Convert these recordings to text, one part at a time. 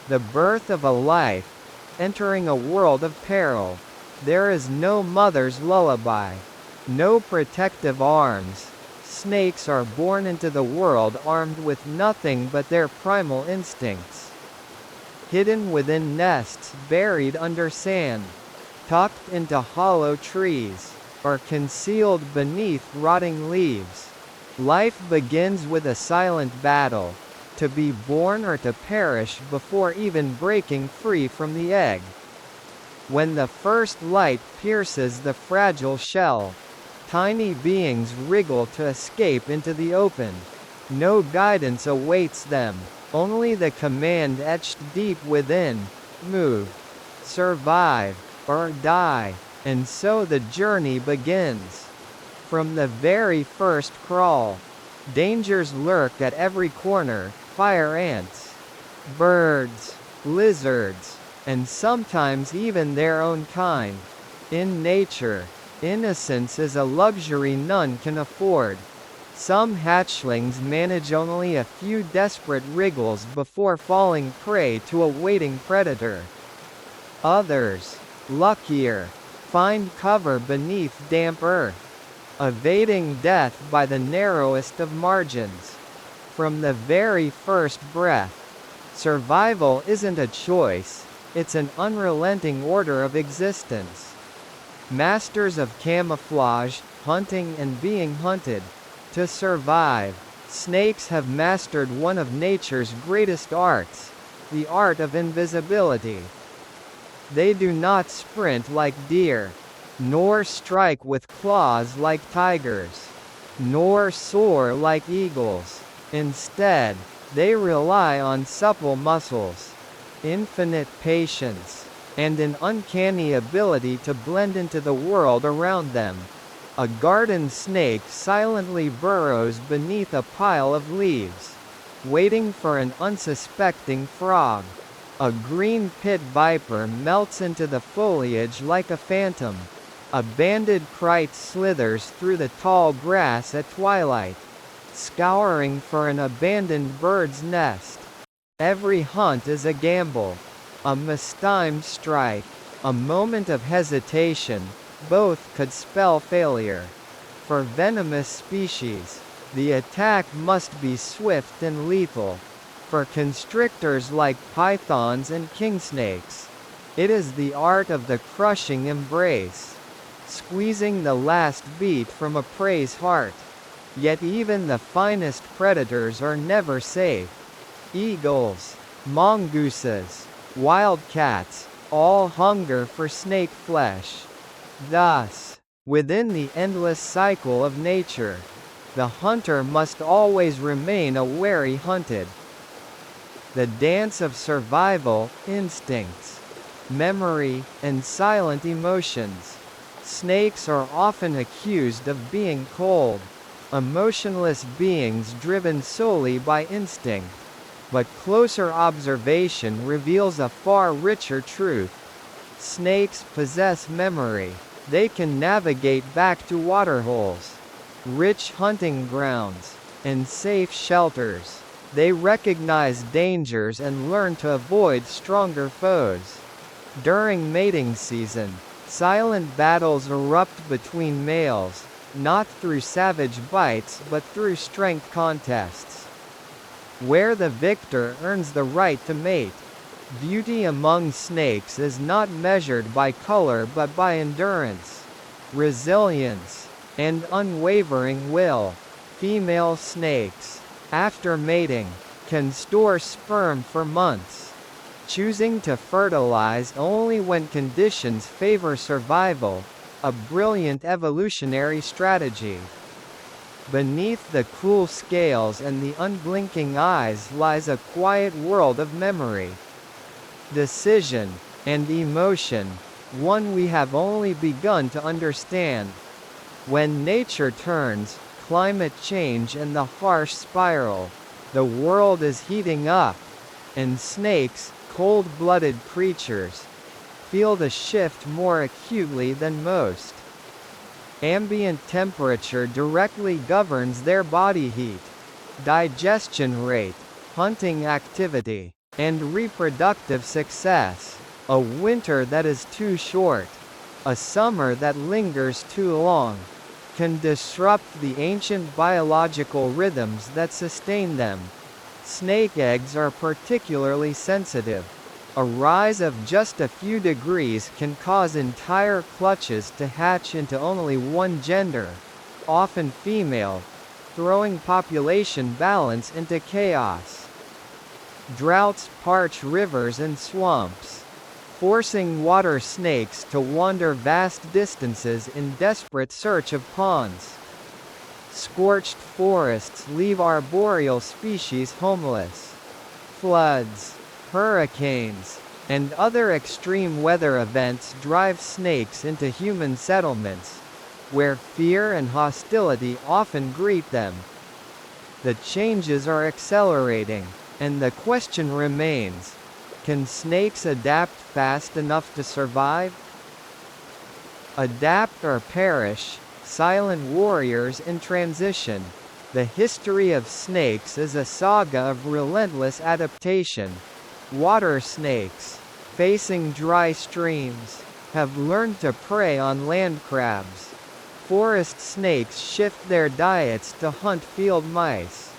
The birth of a life, entering a world of peril. There is no mother's lullaby, no protective arms. Snakes are born into the world armed with nothing but their primal instincts. Hidden within nests buried under sand, tucked into hollow trees, or concealed beneath rotting leaves. Life begins with a silent battle, to be born or to perish before even breaking free from the egg. When the first light pierces the fragile shell, tiny beings wriggle to escape into the open. No guidance awaits them, only the command etched deep within: move, survive, or die. And so the journey begins. From the very first crawl, dangers lurk at every corner: fire ants, birds, lizards, and sometimes even their own kind. In nature, innocence is a luxury none can afford. Some hatchlings manage only a few desperate wriggles before falling prey to a waiting predator. Others, luckier, find cover beneath damp earth, evading death by the narrowest of margins. From the very first breath, survival isn't a choice, it's an unrelenting order of existence. Masters of camouflage, hunting and being hunted. To survive, snakes have mastered one of nature's greatest arts, the art of invisibility. They do not sprint like deer, nor strike with claws like tigers, nor soar like eagles. Instead, they rely on supple muscles, infinite patience, and an uncanny ability to blend into the world around them. A garden snake silently burrows beneath a pile of leaves, waiting for an unsuspecting frog. A green pit viper melts into the foliage like a phantom. A banded kite slithers through the tall grass at twilight, scouring for an abandoned bird's nest. Every hunt is a gamble, a mistimed strike, a moment of hesitation. Both could spell failure. For venomous species, the attack must be swift and lethal. For constrictors like pythons and kingsnakes, it is the art of the crushing embrace, squeezing the last beat from a prey's heart. Yet even the finest predators are never safe. Eagles, mongooses, wildcats, all hunger for snake flesh. Thus, within the endless cycle of nature, the hunter must always remain a wary hunted. The dance of survival, instincts, memory, and silent emotions. Snakes are often accused of being cold, emotionless beings driven solely by instinct. But closer observation reveals a far richer truth. Snakes possess memory. They can navigate back to waterholes, rich hunting grounds, and safe shelters. They recognize dangers and learn to avoid stronger foes. During mating season, silent battles erupt between males, not through savage bites but through strength contests, where the victor earns the right to mate. Beauty among snakes is not measured by color but by endurance, resilience, and unwavering will. Female snakes, after mating, can store sperm for months, choosing to fertilize only when conditions favor survival, a brilliant evolutionary strategy. Beneath the cool scales and the unblinking eyes lies a quiet world of memory, decision, and emotion, one we have only begun to understand. When nature turns, climate change and the harsh spiral, the world is heating up, and snakes, cold-blooded creatures, feel the shift more acutely than most. Ambient temperature directly governs their body heat, digestion rate, hunting activity, and reproductive success. A winter that is too short, a summer that lingers too long, can disrupt the ancient biological rhythms that sustain them. Snake eggs are particularly sensitive. A rise of just a few degrees can cause entire clutches to hatch into only one gender, often female, throwing population balance into chaos. Droughts parch rivers and swamps, forcing water snakes to wander vast distances in desperate search of ponds. Scorched forests leave arboreal species homeless. Floods, hurricanes, and other extreme weather events drive snakes into human settlements, where fear and hostility often greet them. The changes are accelerating, and the question remains: can snakes adapt fast enough to survive? Adapt or perish, silent warriors in transition. The history of snakes is a saga of relentless adaptation. Water snakes, facing dry streams, have learned to prey on land crabs. Forest snakes shift their diets to hunt field mice.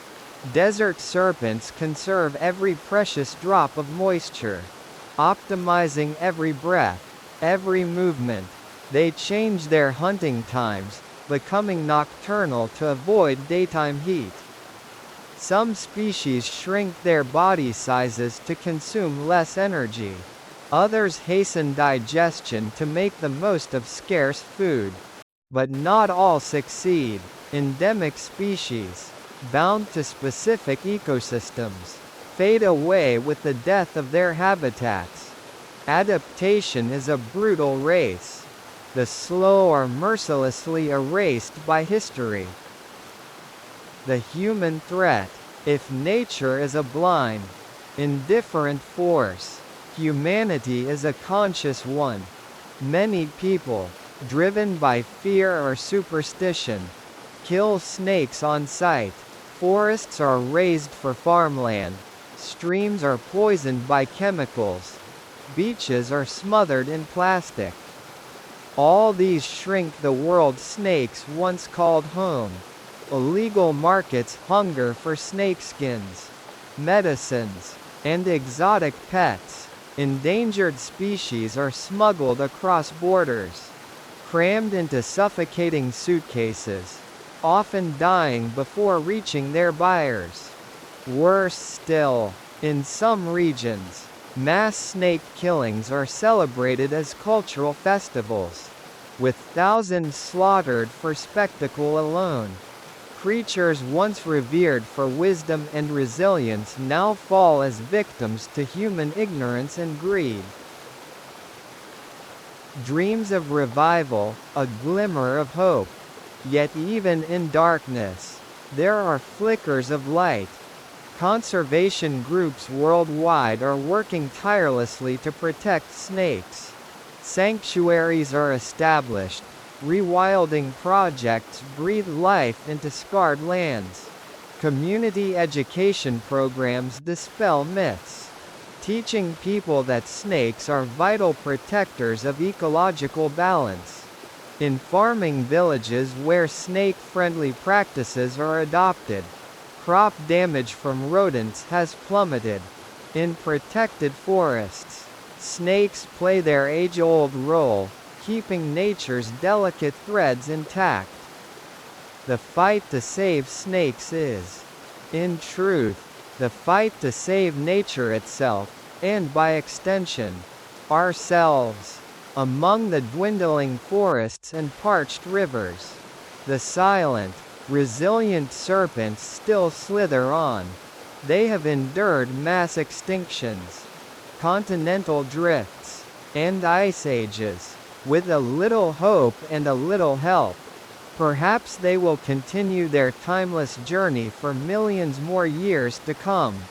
Desert serpents conserve every precious drop of moisture, optimizing every breath, every movement. They change their hunting times, becoming nocturnal to avoid daytime heat. Some species shrink their body sizes to consume less energy. Others hasten digestion to make the most of scarce food. But not all succeed. Endemic species, bound to specific ecosystems, fade away with the death of their habitats. Adaptation is a brutal race. The slow are mercilessly erased by history. The human threat. If nature is a blind, indifferent force, humanity is a conscious one. Many people, driven by fear or superstition, kill snakes on sight. Forests are razed for farmland. Streams are poisoned by chemicals. Beaches are smothered in plastic. All these shrink the world snakes once called home. Illegal markets hunger for snakeskins, medicines, and exotic pets. Endangered species are smuggled across borders, crammed into suffocating suitcases, often dying before reaching their buyers. Worse still, in some regions, mass snake killings are celebrated as cultural festivals, with thousands slaughtered for spectacle alone. Creatures once revered for wisdom and resilience now fall as victims to human ignorance and greed. Dreams of revival, a glimmer of hope. Yet even in darkness, there are flickers of light. Conservation groups worldwide are working tirelessly to protect snakes. Sanctuaries are established. Rewilding projects breathe life into scarred lands. Community education programs dispel myths, teaching people that snakes are vital protectors of ecological balance. In farming villages where snake-friendly practices are adopted, crop damage from rodents has plummeted. In protected forests, snakes play their age-old role, keeping nature's delicate threads intact. The fight to save snakes is, in truth, the fight to save nature itself, and by extension, ourselves. Among the dwindling forests and parched rivers, the silent, resilient serpents still slither on. They have endured mass extinctions, continental drifts, and ice ages. With a little hope and a little help, perhaps they will continue their timeless journey for millions more years to come.